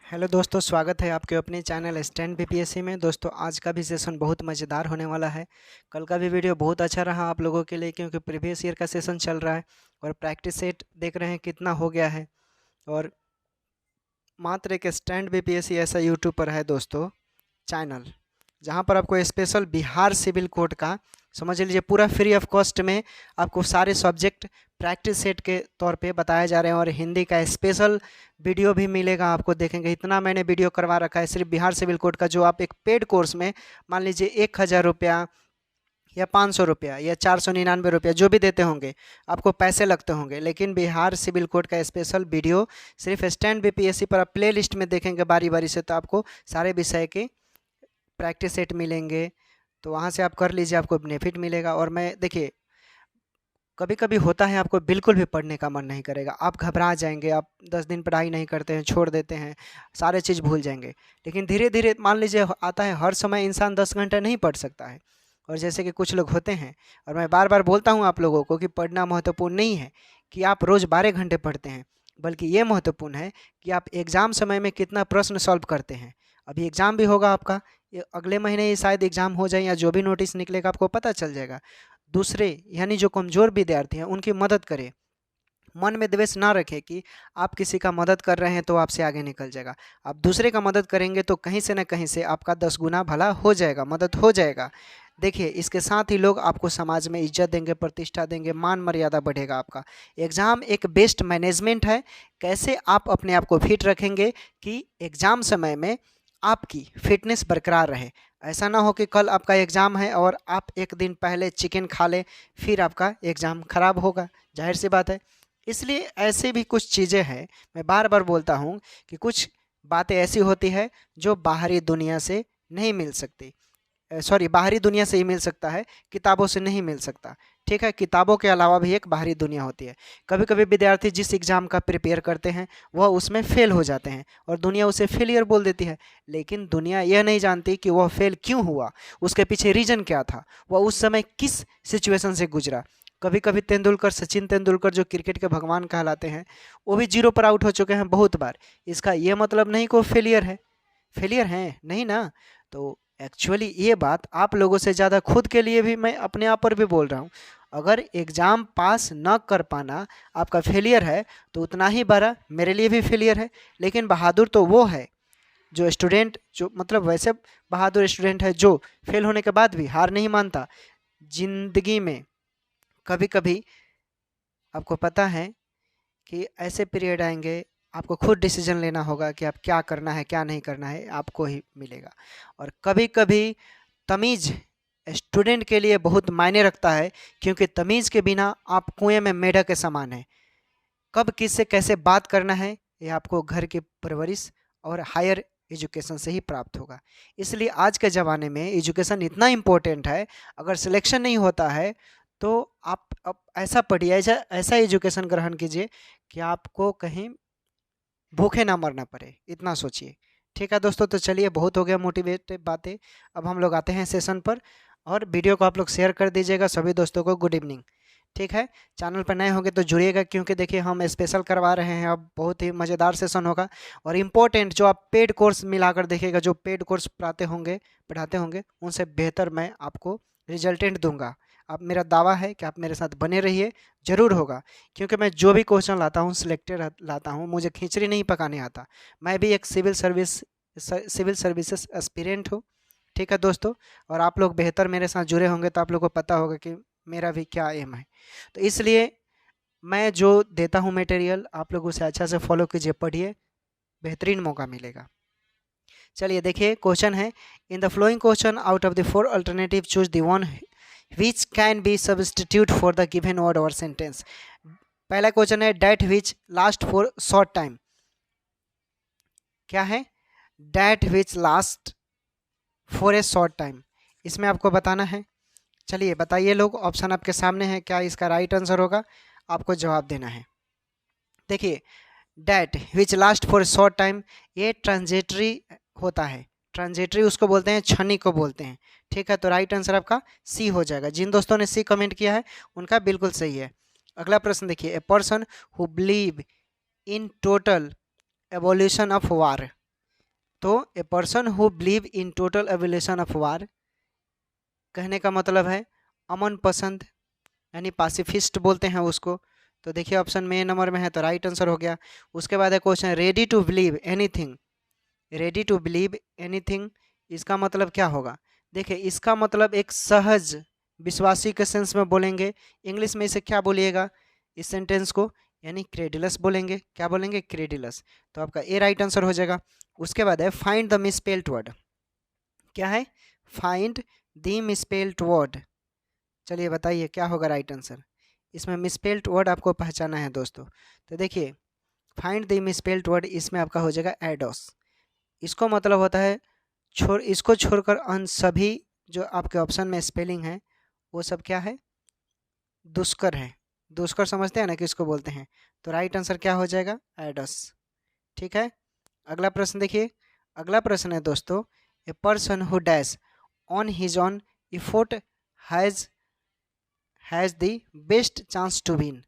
Hello दोस्तों, स्वागत है आपके अपने चैनल स्टैंड बीपीएससी में। दोस्तों आज का भी सेशन बहुत मज़ेदार होने वाला है। कल का भी वीडियो बहुत अच्छा रहा आप लोगों के लिए, क्योंकि प्रीवियस ईयर का सेशन चल रहा है और प्रैक्टिस सेट देख रहे हैं कितना हो गया है। और मात्र एक स्टैंड बीपीएससी ऐसा यूट्यूब पर है दोस्तों चैनल, जहाँ पर आपको स्पेशल बिहार सिविल कोड का समझ लीजिए पूरा फ्री ऑफ कॉस्ट में आपको सारे सब्जेक्ट प्रैक्टिस सेट के तौर पे बताए जा रहे हैं। और हिंदी का स्पेशल वीडियो भी मिलेगा आपको, देखेंगे। इतना मैंने वीडियो करवा रखा है सिर्फ बिहार सिविल कोड का, जो आप एक पेड कोर्स में मान लीजिए 1000 रुपया या 500 रुपया या 499 रुपया जो भी देते होंगे, आपको पैसे लगते होंगे, लेकिन बिहार सिविल कोड का स्पेशल वीडियो सिर्फ स्टैंड बीपीएससी पर आप प्ले लिस्ट में देखेंगे बारी बारी से, तो आपको सारे विषय के प्रैक्टिस सेट मिलेंगे। तो वहाँ से आप कर लीजिए, आपको बेनिफिट मिलेगा। और मैं देखिए, कभी कभी होता है आपको बिल्कुल भी पढ़ने का मन नहीं करेगा, आप घबरा जाएंगे, आप 10 दिन पढ़ाई नहीं करते हैं, छोड़ देते हैं, सारे चीज़ भूल जाएंगे। लेकिन धीरे धीरे मान लीजिए आता है, हर समय इंसान 10 घंटा नहीं पढ़ सकता है। और जैसे कि कुछ लोग होते हैं, और मैं बार बार बोलता हूँ आप लोगों को कि पढ़ना महत्वपूर्ण नहीं है कि आप रोज़ 12 घंटे पढ़ते हैं, बल्कि ये महत्वपूर्ण है कि आप एग्ज़ाम समय में कितना प्रश्न सॉल्व करते हैं। अभी एग्ज़ाम भी होगा आपका, ये अगले महीने ही शायद एग्ज़ाम हो जाए, या जो भी नोटिस निकलेगा आपको पता चल जाएगा। दूसरे यानी जो कमज़ोर विद्यार्थी हैं उनकी मदद करें। मन में द्वेष ना रखें कि आप किसी का मदद कर रहे हैं तो आपसे आगे निकल जाएगा। आप दूसरे का मदद करेंगे तो कहीं से ना कहीं से आपका 10 गुना भला हो जाएगा, मदद हो जाएगा। देखिए, इसके साथ ही लोग आपको समाज में इज्जत देंगे, प्रतिष्ठा देंगे, मान मर्यादा बढ़ेगा आपका। एग्ज़ाम एक बेस्ट मैनेजमेंट है। कैसे आप अपने आप को फिट रखेंगे कि एग्ज़ाम समय में आपकी फिटनेस बरकरार रहे। ऐसा ना हो कि कल आपका एग्ज़ाम है और आप एक दिन पहले चिकन खा लें, फिर आपका एग्ज़ाम खराब होगा, जाहिर सी बात है। इसलिए ऐसे भी कुछ चीज़ें हैं, मैं बार बार बोलता हूँ कि कुछ बातें ऐसी होती है जो बाहरी दुनिया से नहीं मिल सकती। बाहरी दुनिया से ही मिल सकता है, किताबों से नहीं मिल सकता। ठीक है, किताबों के अलावा भी एक बाहरी दुनिया होती है। कभी कभी विद्यार्थी जिस एग्ज़ाम का प्रिपेयर करते हैं वह उसमें फेल हो जाते हैं और दुनिया उसे फेलियर बोल देती है। लेकिन दुनिया यह नहीं जानती कि वह फेल क्यों हुआ, उसके पीछे रीज़न क्या था, वह उस समय किस सिचुएशन से गुजरा। कभी कभी तेंदुलकर, सचिन तेंदुलकर जो क्रिकेट के भगवान कहलाते हैं, वो भी जीरो पर आउट हो चुके हैं बहुत बार। इसका ये मतलब नहीं कि वो फेलियर है, फेलियर हैं नहीं ना। तो एक्चुअली ये बात आप लोगों से ज़्यादा खुद के लिए भी, मैं अपने आप पर भी बोल रहा हूँ। अगर एग्ज़ाम पास न कर पाना आपका फेलियर है, तो उतना ही बड़ा मेरे लिए भी फेलियर है। लेकिन बहादुर तो वो है जो स्टूडेंट, जो मतलब वैसे बहादुर स्टूडेंट है जो फेल होने के बाद भी हार नहीं मानता। ज़िंदगी में कभी कभी आपको पता है कि ऐसे पीरियड आएंगे, आपको खुद डिसीजन लेना होगा कि आप क्या करना है क्या नहीं करना है, आपको ही मिलेगा। और कभी कभी तमीज़ स्टूडेंट के लिए बहुत मायने रखता है, क्योंकि तमीज़ के बिना आप कुएं में मेढक के समान है। कब किससे कैसे बात करना है, ये आपको घर की परवरिश और हायर एजुकेशन से ही प्राप्त होगा। इसलिए आज के ज़माने में एजुकेशन इतना इम्पोर्टेंट है। अगर सिलेक्शन नहीं होता है तो आप अब ऐसा पढ़िए, ऐसा ऐसा एजुकेशन ग्रहण कीजिए कि आपको कहीं भूखे ना मरना पड़े, इतना सोचिए। ठीक है दोस्तों, तो चलिए, बहुत हो गया मोटिवेटेड बातें। अब हम लोग आते हैं सेशन पर, और वीडियो को आप लोग शेयर कर दीजिएगा सभी दोस्तों को। Good evening. ठीक है, चैनल पर नए होंगे तो जुड़िएगा, क्योंकि देखिए हम स्पेशल करवा रहे हैं, अब बहुत ही मज़ेदार सेशन होगा। और इम्पोर्टेंट जो आप पेड कोर्स मिलाकर देखिएगा, जो पेड कोर्स पढ़ाते होंगे उनसे बेहतर मैं आपको रिजल्टेंट दूंगा। अब मेरा दावा है कि आप मेरे साथ बने रहिए, ज़रूर होगा। क्योंकि मैं जो भी क्वेश्चन लाता हूँ सिलेक्टेड लाता हूँ, मुझे खिचड़ी नहीं पकाने आता। मैं भी एक सिविल सर्विसेज एस्पिरेंट हूँ। ठीक है दोस्तों, और आप लोग बेहतर मेरे साथ जुड़े होंगे तो आप लोगों को पता होगा कि मेरा भी क्या एम है। तो इसलिए मैं जो देता हूँ मटेरियल, आप लोग उसे अच्छा से फॉलो कीजिए, पढ़िए, बेहतरीन मौका मिलेगा। चलिए देखिए, क्वेश्चन है, in the following question out of the 4 alternative choose the one which can be substitute for the given word or sentence। पहला क्वेश्चन है, that which last for short time। क्या है? that which last for a short time। इसमें आपको बताना है। चलिए बताइए लोग, ऑप्शन आपके सामने है, क्या इसका राइट आंसर होगा, आपको जवाब देना है। देखिए, that which last for a short time, ये ट्रांजिटरी होता है। ट्रांजिटरी उसको बोलते हैं, क्षणिक को बोलते हैं। ठीक है, तो राइट आंसर आपका सी हो जाएगा। जिन दोस्तों ने सी कमेंट किया है उनका बिल्कुल सही है। अगला प्रश्न देखिए, a person who believe in total evolution of war. तो a person who believe in total abolition of war, कहने का मतलब है अमन पसंद, यानी पासिफिस्ट बोलते हैं उसको। तो देखिए ऑप्शन में नंबर में है तो राइट आंसर हो गया। उसके बाद है question ready to believe anything. Ready to believe anything इसका मतलब क्या होगा? देखिए इसका मतलब एक सहज विश्वासी के सेंस में बोलेंगे। इंग्लिश में इसे क्या बोलिएगा इस सेंटेंस को? यानी क्रेडिलस बोलेंगे। क्या बोलेंगे? क्रेडिलस। तो आपका ए राइट आंसर हो जाएगा। उसके बाद है फाइंड द मिसस्पेल्ड वर्ड। क्या है? Find the misspelled word. चलिए बताइए क्या होगा राइट आंसर? इसमें मिसस्पेल्ड वर्ड आपको पहचाना है दोस्तों। तो देखिए फाइंड द मिसस्पेल्ड वर्ड, इसमें आपका हो जाएगा एडोस। इसको मतलब होता है इसको छोड़कर अन्य सभी जो आपके ऑप्शन में स्पेलिंग है वो सब क्या है? दुष्कर है। दुष्कर समझते हैं ना किसको बोलते हैं? तो राइट आंसर क्या हो जाएगा? एडस। ठीक है, अगला प्रश्न देखिए। अगला प्रश्न है दोस्तों a person who dash on his on effort has the best chance to win.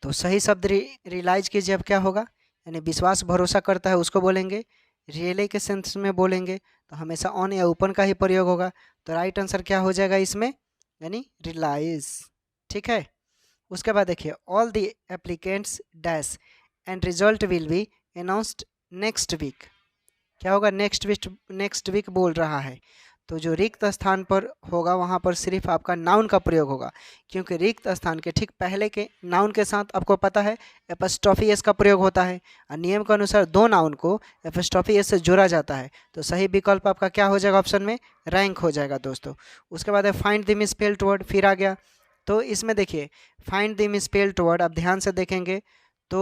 तो सही शब्द रियलाइज कीजिए अब क्या होगा? यानी विश्वास भरोसा करता है उसको बोलेंगे। रियली के सेंस में बोलेंगे तो हमेशा ऑन या ओपन का ही प्रयोग होगा। तो राइट आंसर क्या हो जाएगा इसमें? यानी रियलाइज। ठीक है, उसके बाद देखिए all the applicants dash and result will be announced next week. क्या होगा? नेक्स्ट वीक बोल रहा है। तो जो रिक्त स्थान पर होगा वहाँ पर सिर्फ आपका नाउन का प्रयोग होगा, क्योंकि रिक्त स्थान के ठीक पहले के नाउन के साथ आपको पता है एपस्ट्रॉफी एस का प्रयोग होता है और नियम के अनुसार दो नाउन को एपस्ट्रॉफी एस से जोड़ा जाता है। तो सही विकल्प आपका क्या हो जाएगा? ऑप्शन में रैंक हो जाएगा दोस्तों। उसके बाद है फाइंड द मिसस्पेल्ड वर्ड, फिर आ गया। तो इसमें देखिए फाइंड द मिसस्पेल्ड वर्ड आप ध्यान से देखेंगे तो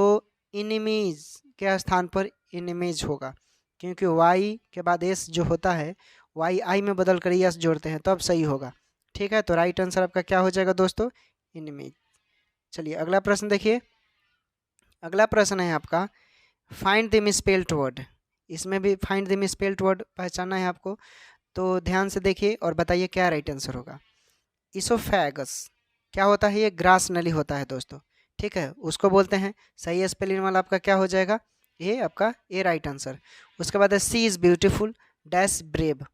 इनिमीज के स्थान पर इनिमीज होगा, क्योंकि वाई के बाद एस जो होता है वाई आई में बदल कर यस जोड़ते हैं, तो अब सही होगा। ठीक है, तो राइट आंसर आपका क्या हो जाएगा दोस्तों? इनमेज। चलिए अगला प्रश्न देखिए। अगला प्रश्न है आपका फाइंड द मिसस्पेल्ड वर्ड। इसमें भी फाइंड द मिसस्पेल्ड वर्ड पहचानना है आपको, तो ध्यान से देखिए और बताइए क्या राइट आंसर होगा। इसोफेगस क्या होता है? ये ग्रास नली होता है दोस्तों। ठीक है, उसको बोलते हैं। सही स्पेलिंग वाला आपका क्या हो जाएगा? ये आपका ए राइट आंसर। उसके बाद है she is beautiful dash brave.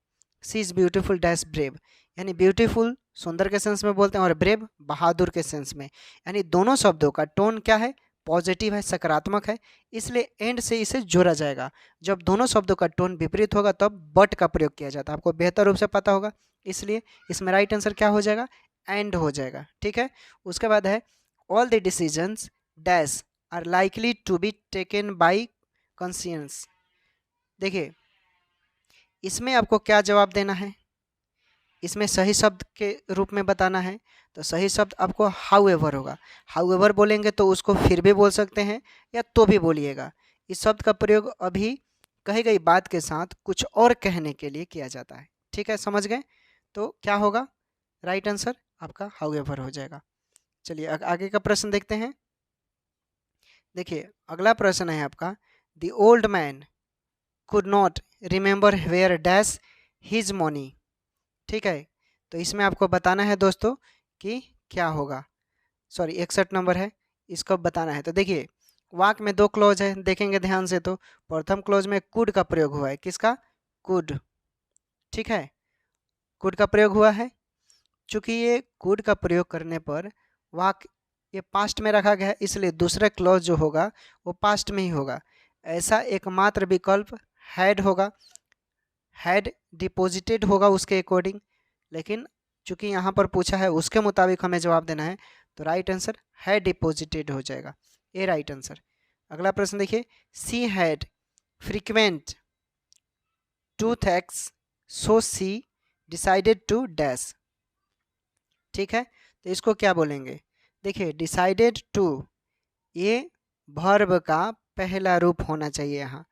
She is beautiful dash brave, यानी ब्यूटीफुल सुंदर के सेंस में बोलते हैं और ब्रेव बहादुर के सेंस में। यानी दोनों शब्दों का टोन क्या है? पॉजिटिव है, सकारात्मक है, इसलिए एंड से इसे जोड़ा जाएगा। जब दोनों शब्दों का टोन विपरीत होगा तब बट का प्रयोग किया जाता है, आपको बेहतर रूप से पता होगा, इसलिए इसमें राइट आंसर क्या हो जाएगा? एंड हो जाएगा। ठीक है, उसके बाद है all the decisions dash are likely to be taken by conscience. देखिए इसमें आपको क्या जवाब देना है? इसमें सही शब्द के रूप में बताना है, तो सही शब्द आपको हाउएवर होगा। हाउएवर बोलेंगे तो उसको फिर भी बोल सकते हैं या तो भी बोलिएगा। इस शब्द का प्रयोग अभी कही गई बात के साथ कुछ और कहने के लिए किया जाता है। ठीक है, समझ गए? तो क्या होगा राइट आंसर? आपका हाउएवर हो जाएगा। चलिए आगे का प्रश्न देखते हैं। देखिए अगला प्रश्न है आपका the old man could not remember where dash his money. ठीक है, तो इसमें आपको बताना है दोस्तों कि क्या होगा। सॉरी 61 नंबर है, इसको बताना है। तो देखिए वाक्य में दो क्लोज है, देखेंगे ध्यान से तो प्रथम क्लोज में कुड का प्रयोग हुआ है। किसका? कुड। ठीक है, कुड का प्रयोग हुआ है। चूंकि ये कुड का प्रयोग करने पर वाक्य ये पास्ट में रखा गया है, इसलिए दूसरा क्लोज जो होगा वो पास्ट में ही होगा। ऐसा एकमात्र विकल्प हैड होगा, हैड डिपॉजिटेड होगा उसके अकॉर्डिंग, लेकिन चूंकि यहाँ पर पूछा है उसके मुताबिक हमें जवाब देना है, तो राइट आंसर हैड डिपॉजिटेड हो जाएगा, ए राइट आंसर। अगला प्रश्न देखिए she had frequent toothaches so she decided to dash. ठीक है, तो इसको क्या बोलेंगे? देखिए डिसाइडेड टू ये वर्ब का पहला रूप होना चाहिए। यहाँ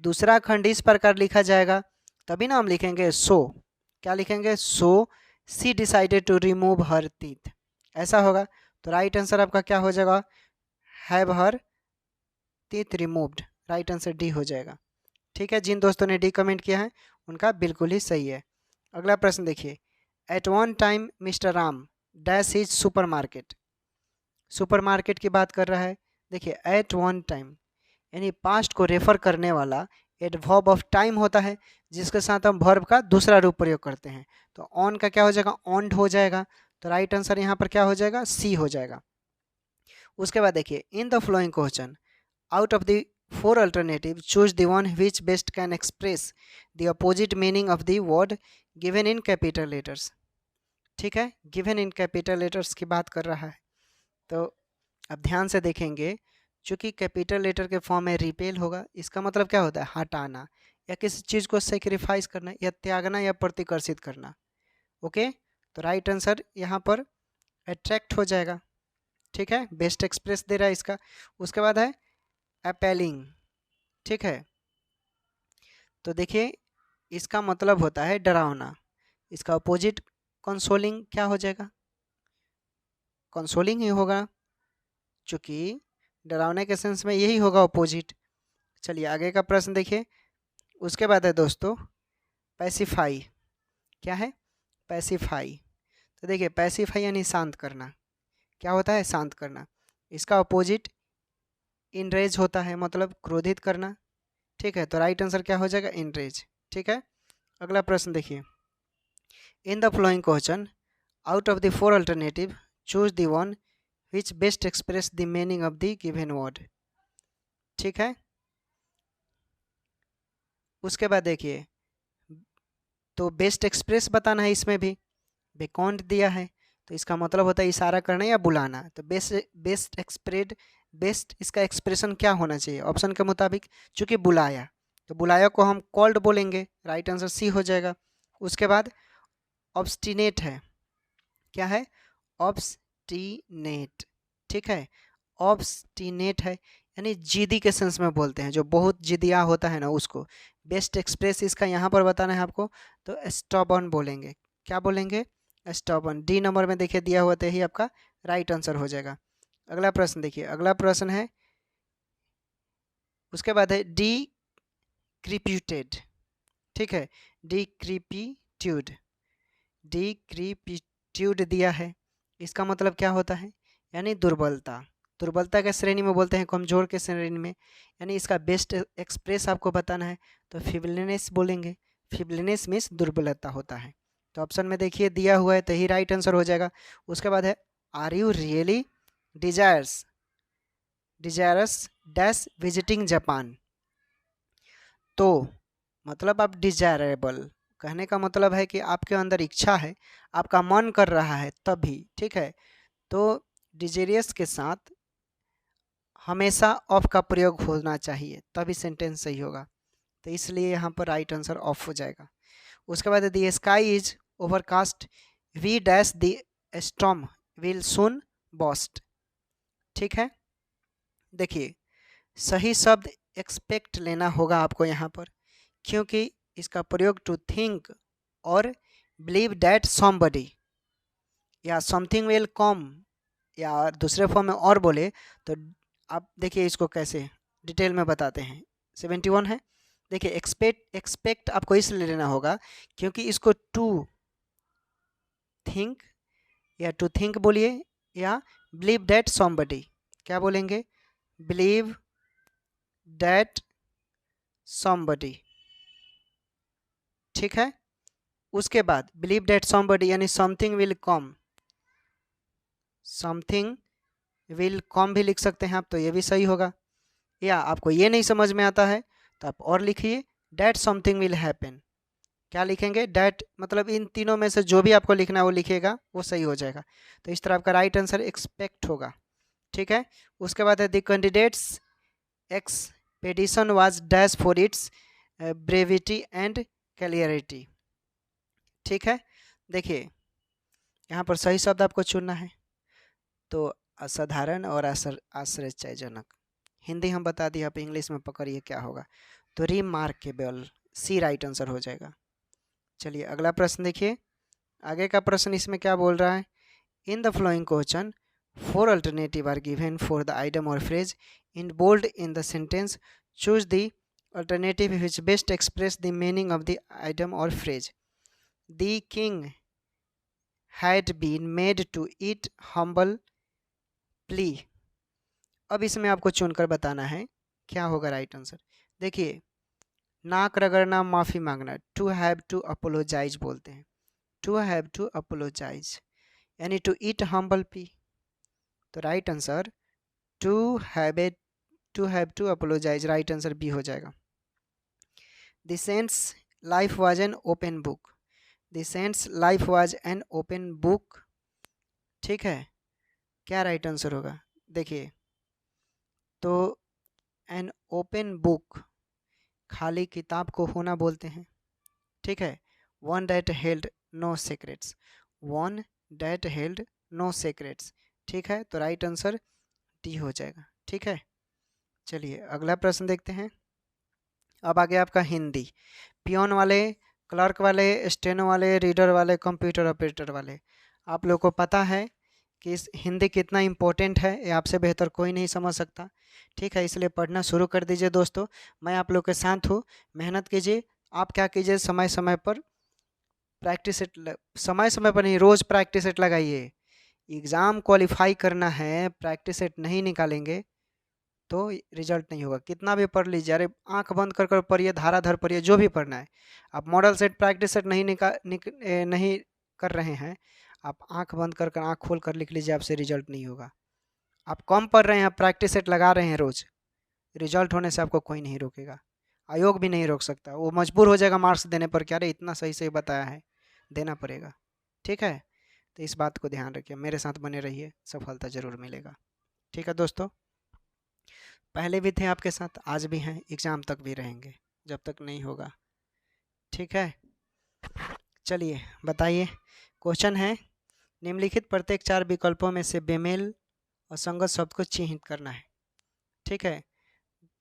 दूसरा खंड इस प्रकार लिखा जाएगा, तभी ना हम लिखेंगे सो। क्या लिखेंगे? So she decided to remove her teeth, ऐसा होगा। तो राइट आंसर आपका क्या हो जाएगा? Have her teeth removed, right answer D हो जाएगा। ठीक है, जिन दोस्तों ने डी कमेंट किया है उनका बिल्कुल ही सही है। अगला प्रश्न देखिए at one time Mister Ram dash is supermarket. Supermarket की बात कर रहा है। देखिए एट वन टाइम यानी पास्ट को रेफर करने वाला एडवर्ब ऑफ टाइम होता है जिसके साथ हम वर्ब का दूसरा रूप प्रयोग करते हैं। तो ऑन का क्या हो जाएगा, ऑन्ड हो जाएगा। तो राइट आंसर यहाँ पर क्या हो जाएगा, सी हो जाएगा। उसके बाद देखिए, इन the following question out of the four alternative choose the one which best can express the opposite meaning of the word given in capital letters. ठीक है, गिवन इन कैपिटल लेटर्स की बात कर रहा है। तो अब ध्यान से देखेंगे, चूंकि कैपिटल लेटर के फॉर्म में रिपेल होगा, इसका मतलब क्या होता है, हटाना या किसी चीज़ को सेक्रीफाइस करना या त्यागना या प्रतिकर्षित करना। ओके, तो राइट आंसर यहाँ पर अट्रैक्ट हो जाएगा। ठीक है, बेस्ट एक्सप्रेस दे रहा है इसका। उसके बाद है अपेलिंग। ठीक है, तो देखिए इसका मतलब होता है डरावना। इसका अपोजिट कंसोलिंग क्या हो जाएगा, कंसोलिंग ही होगा, चूँकि डरावने के सेंस में यही होगा अपोजिट। चलिए आगे का प्रश्न देखिए। उसके बाद है दोस्तों पैसिफाई। क्या है, पैसिफाई। तो देखिए पैसिफाई यानी शांत करना। क्या होता है, शांत करना। इसका अपोजिट इनरेज होता है, मतलब क्रोधित करना। ठीक है, तो राइट आंसर क्या हो जाएगा, इनरेज। ठीक है, अगला प्रश्न देखिए। इन the following question out of the four alternative choose the one which best express the meaning of the given word. ठीक है, उसके बाद देखिए, तो बेस्ट एक्सप्रेस बताना है, इसमें भी बेकॉन्ड दिया है, तो इसका मतलब होता है इशारा करना या बुलाना। तो बेस्ट एक्सप्रेड, बेस्ट इसका एक्सप्रेशन क्या होना चाहिए ऑप्शन के मुताबिक, चूंकि बुलाया, तो बुलाया को हम कॉल्ड बोलेंगे। राइट आंसर सी हो जाएगा। उसके बाद ऑब्स्टिनेट है। क्या है, ऑब्स्टिनेट। ठीक है, ऑब्स्टिनेट है यानी जिद्दी के सेंस में बोलते हैं, जो बहुत जिदिया होता है ना उसको। बेस्ट एक्सप्रेस इसका यहाँ पर बताना है आपको, तो स्टॉबर्न बोलेंगे। क्या बोलेंगे, स्टॉबर्न। डी नंबर में देखिए दिया हुआ, तो ही आपका राइट आंसर हो जाएगा। अगला प्रश्न देखिए, अगला प्रश्न है, उसके बाद है डी क्रिप्यूटेड। ठीक है, डी क्रिपिट्यूड, डी क्रिपिट्यूड दिया है, इसका मतलब क्या होता है, यानी दुर्बलता। दुर्बलता के श्रेणी में बोलते हैं, कमजोर के श्रेणी में, यानी इसका बेस्ट एक्सप्रेस आपको बताना है, तो फिबलिनेस बोलेंगे। फिबलिनेस मीन्स दुर्बलता होता है। तो ऑप्शन में देखिए दिया हुआ है, तो ही राइट आंसर हो जाएगा। उसके बाद है are you really desires desirous dash visiting Japan. तो मतलब आप डिजायरेबल, कहने का मतलब है कि आपके अंदर इच्छा है, आपका मन कर रहा है तभी। ठीक है, तो डिजेरियस के साथ हमेशा ऑफ का प्रयोग होना चाहिए, तभी सेंटेंस सही होगा। तो इसलिए यहाँ पर राइट आंसर ऑफ हो जाएगा। उसके बाद the sky is overcast we dash the storm will soon burst. ठीक है, देखिए सही शब्द एक्सपेक्ट लेना होगा आपको यहाँ पर, क्योंकि इसका प्रयोग टू थिंक और बिलीव दैट समबडी या समथिंग विल कम, या दूसरे फॉर्म में और बोले तो आप देखिए इसको कैसे डिटेल में बताते हैं। 71 है, देखिए एक्सपेक्ट आपको इसलिए लेना होगा क्योंकि इसको टू थिंक या टू थिंक बोलिए या बिलीव दैट समबडी, क्या बोलेंगे, बिलीव दैट समबडी। ठीक है, उसके बाद बिलीव दैट समबडी यानी something will come, something will come भी लिख सकते हैं आप, तो ये भी सही होगा। या आपको ये नहीं समझ में आता है तो आप और लिखिए डैट समथिंग विल हैपन। क्या लिखेंगे, डैट मतलब इन तीनों में से जो भी आपको लिखना है वो लिखिएगा, वो सही हो जाएगा। तो इस तरह आपका राइट आंसर एक्सपेक्ट होगा। ठीक है, उसके बाद है the candidates expedition was dash for its brevity and clarity. ठीक है, देखिए यहाँ पर सही शब्द आपको चुनना है, तो असाधारण और आश्चर्यजनक। हिंदी हम बता दिए, आप इंग्लिश में पकड़िए क्या होगा, तो रिमार्केबल, सी राइट आंसर हो जाएगा। चलिए अगला प्रश्न देखिए, आगे का प्रश्न इसमें क्या बोल रहा है, in the following question four alternatives are given for the item or phrase in bold in the sentence, choose the alternative which best express the meaning of the item or phrase. The king had been made to eat humble pie. अब इसमें आपको चुनकर बताना है क्या होगा right answer. देखिए नाक रगड़ना, माफ़ी मांगना, टू हैव टू अपोलोजाइज बोलते हैं, टू हैव टू अपोलोजाइज, यानी टू ईट हम्बल पी। तो right answer to have to apologise, right answer B हो जाएगा। The saint's life was an open book, the saint's life was an open book, ठीक है, क्या right answer होगा? देखिए, तो एन ओपन बुक खाली किताब को होना बोलते हैं, ठीक है। One date held no secrets, one date held no secrets, ठीक है, तो राइट आंसर डी हो जाएगा, ठीक है। चलिए अगला प्रश्न देखते हैं। अब आगे आपका हिंदी, पियोन वाले, क्लर्क वाले, स्टेनो वाले, रीडर वाले, कंप्यूटर ऑपरेटर वाले, आप लोग को पता है कि इस हिंदी कितना इम्पोर्टेंट है, ये आपसे बेहतर कोई नहीं समझ सकता, ठीक है। इसलिए पढ़ना शुरू कर दीजिए दोस्तों, मैं आप लोग के साथ हूँ, मेहनत कीजिए। आप क्या कीजिए, समय समय पर प्रैक्टिस सेट, समय समय पर नहीं, रोज़ प्रैक्टिस सेट लगाइए। एग्ज़ाम क्वालिफाई करना है, प्रैक्टिस सेट नहीं निकालेंगे तो रिजल्ट नहीं होगा। कितना भी पढ़ लीजिए, अरे आंख बंद कर कर पढ़िए, धाराधर पढ़िए, जो भी पढ़ना है। आप मॉडल सेट प्रैक्टिस सेट नहीं कर रहे हैं, आप आंख बंद कर कर आंख खोल कर लिख लीजिए, आपसे रिजल्ट नहीं होगा। आप कम पढ़ रहे हैं, आप प्रैक्टिस सेट लगा रहे हैं रोज़, रिजल्ट होने से आपको कोई नहीं रोकेगा, आयोग भी नहीं रोक सकता, वो मजबूर हो जाएगा मार्क्स देने पर, क्या अरे इतना सही सही बताया है, देना पड़ेगा, ठीक है। तो इस बात को ध्यान रखिए, मेरे साथ बने रहिए, सफलता ज़रूर मिलेगा, ठीक है दोस्तों। पहले भी थे आपके साथ, आज भी हैं, एग्ज़ाम तक भी रहेंगे, जब तक नहीं होगा, ठीक है। चलिए बताइए, क्वेश्चन है, निम्नलिखित प्रत्येक 4 विकल्पों में से बेमेल असंगत शब्द को चिन्हित करना है, ठीक है।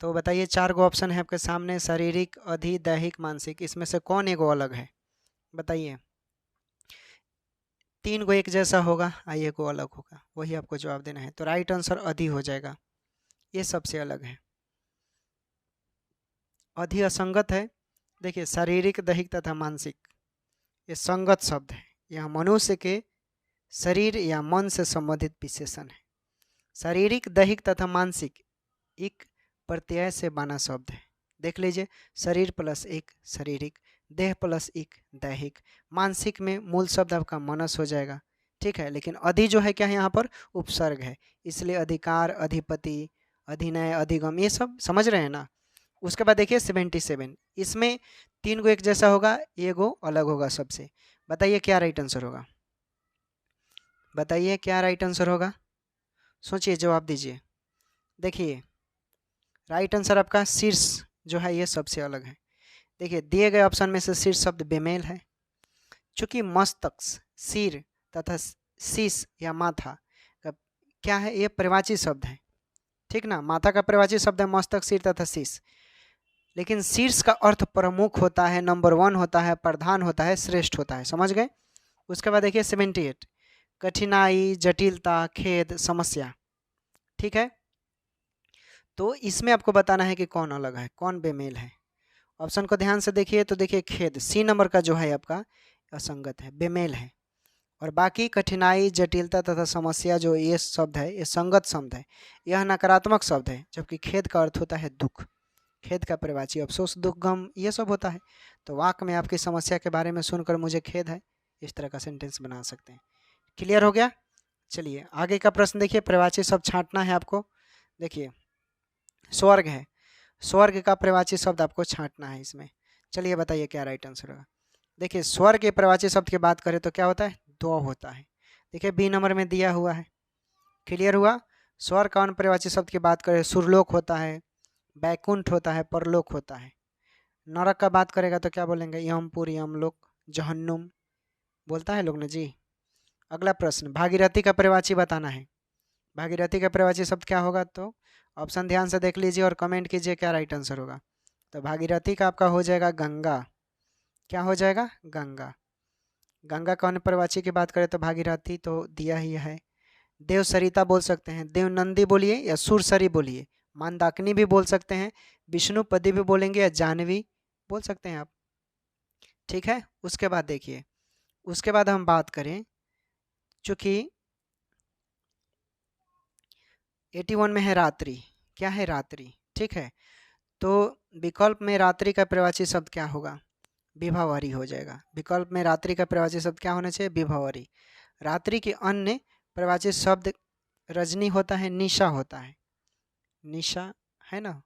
तो बताइए, 4 गो ऑप्शन है आपके सामने, शारीरिक, अधि, दैहिक, मानसिक, इसमें से कौन एगो अलग है? बताइए। 3 गो एक जैसा होगा, आइए एगो अलग होगा, वही आपको जवाब देना है। तो राइट आंसर अधि हो जाएगा, ये सबसे अलग है। अधि असंगत है, देखिए शारीरिक, दैहिक तथा मानसिक, ये संगत शब्द है, यह मनुष्य के शरीर या मन से संबंधित विशेषण है। शारीरिक, दैहिक तथा मानसिक एक प्रत्यय से बना शब्द है, देख लीजिए, शरीर प्लस एक शारीरिक, देह प्लस एक दैहिक, मानसिक में मूल शब्द आपका मनस हो जाएगा, ठीक है। लेकिन अधि जो है क्या है, यहाँ पर उपसर्ग है, इसलिए अधिकार, अधिपति, अधिनय, अधिगम, ये सब समझ रहे हैं ना। उसके बाद देखिए 77, इसमें 3 गो एक जैसा होगा, ये गो अलग होगा सबसे। बताइए क्या राइट आंसर होगा, बताइए क्या राइट आंसर होगा, सोचिए, जवाब दीजिए। देखिए राइट आंसर आपका शीर्ष जो है, ये सबसे अलग है। देखिए दिए गए ऑप्शन में से शीर्ष शब्द बेमेल है, चूंकि मस्तक, सिर तथा शीश या माथा का क्या है, ये प्रवाची शब्द है, ठीक ना। माथा का प्रवाची शब्द है मस्तक, सिर तथा शीश, लेकिन शीर्ष का अर्थ प्रमुख होता है, नंबर 1 होता है, प्रधान होता है, श्रेष्ठ होता है, समझ गए। उसके बाद देखिए 78, कठिनाई, जटिलता, खेद, समस्या, ठीक है। तो इसमें आपको बताना है कि कौन अलग है, कौन बेमेल है। ऑप्शन को ध्यान से देखिए, तो देखिए खेद, सी नंबर का जो है आपका असंगत है, बेमेल है, और बाकी कठिनाई, जटिलता तथा समस्या जो ये शब्द है, ये संगत शब्द है, यह नकारात्मक शब्द है, जबकि खेद का अर्थ होता है दुख, खेद का प्रवाची अफसोस, दुख, गम, ये सब होता है। तो वाक्य में आपकी समस्या के बारे में सुनकर मुझे खेद है, इस तरह का सेंटेंस बना सकते हैं। क्लियर हो गया। चलिए आगे का प्रश्न देखिए, प्रवाची शब्द छांटना है आपको। देखिए स्वर्ग है, स्वर्ग का प्रवाची शब्द आपको छांटना है इसमें। चलिए बताइए क्या राइट आंसर होगा। देखिए स्वर्ग के प्रवाची शब्द की बात करें तो क्या होता है, दो होता है, देखिए बी नंबर में दिया हुआ है। क्लियर हुआ। स्वर्ग का प्रवाची शब्द की बात करें, सुरलोक होता है, बैकुंठ होता है, परलोक होता है। नरक का बात करेगा तो क्या बोलेंगे, यमपुर, यमलोक, जहन्नुम बोलता है लोग ना जी। अगला प्रश्न, भागीरथी का प्रवाची बताना है। भागीरथी का प्रवाची शब्द क्या होगा, तो ऑप्शन ध्यान से देख लीजिए और कमेंट कीजिए क्या राइट आंसर होगा। तो भागीरथी का आपका हो जाएगा गंगा, क्या हो जाएगा, गंगा। गंगा का प्रवाची की बात करें तो भागीरथी तो दिया ही है। देव सरिता बोल सकते हैं, देवनंदी बोलिए या सुरसरी बोलिए, मंदाकिनी भी बोल सकते हैं, विष्णुपदी भी बोलेंगे या जानवी बोल सकते हैं आप, ठीक है। उसके बाद देखिए, उसके बाद हम बात करें, चूंकि 81 में है रात्रि, क्या है, रात्रि, ठीक है। तो विकल्प में रात्रि का प्रवाची शब्द क्या होगा? विभावरी हो जाएगा। विकल्प में रात्रि का प्रवाची शब्द क्या होना चाहिए? विभावरी। रात्रि के अन्य प्रवाची शब्द रजनी होता है, निशा होता है, निशा है ना,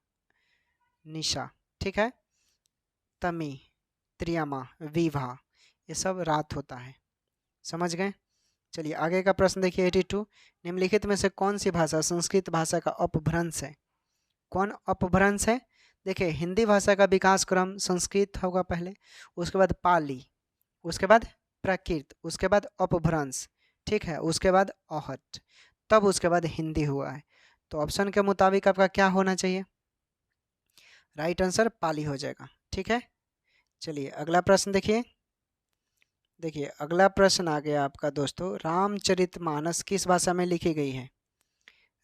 निशा, ठीक है। तमी, त्रियमा, विभा, ये सब रात होता है। समझ गए? चलिए आगे का प्रश्न देखिए 82। निम्नलिखित में से कौन सी भाषा संस्कृत भाषा का अपभ्रंश है? कौन अपभ्रंश है? देखिए हिंदी भाषा का विकास क्रम संस्कृत होगा पहले, उसके बाद पाली, उसके बाद प्राकृत, उसके बाद अपभ्रंश, ठीक है, उसके बाद आहट, तब उसके बाद हिंदी हुआ है। तो ऑप्शन के मुताबिक आपका क्या होना चाहिए? राइट आंसर पाली हो जाएगा, ठीक है। चलिए अगला प्रश्न देखिए। देखिए अगला प्रश्न आ गया आपका दोस्तों, रामचरितमानस किस भाषा में लिखी गई है?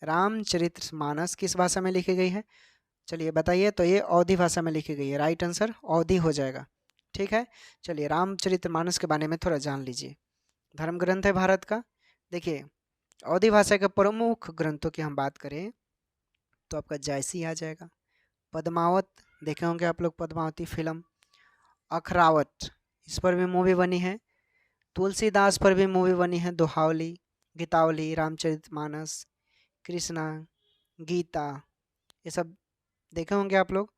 रामचरितमानस किस भाषा में लिखी गई है? चलिए बताइए। तो ये अवधी भाषा में लिखी गई है, राइट आंसर अवधी हो जाएगा, ठीक है। चलिए रामचरितमानस के बारे में थोड़ा जान लीजिए। धर्म ग्रंथ है भारत का। देखिए अवधी भाषा के प्रमुख ग्रंथों की हम बात करें तो आपका जायसी आ जाएगा, पद्मावत देखे होंगे आप लोग, पद्मावती फिल्म, अखरावत इस पर भी मूवी बनी है, तुलसीदास पर भी मूवी बनी है, दोहावली, गीतावली, रामचरितमानस, कृष्णा, गीता, ये सब देखे होंगे आप लोग।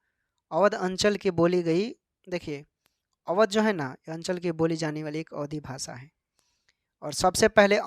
अवध अंचल की बोली गई, देखिए अवध जो है ना, ये अंचल की बोली जाने वाली एक अवधी भाषा है। और सबसे पहले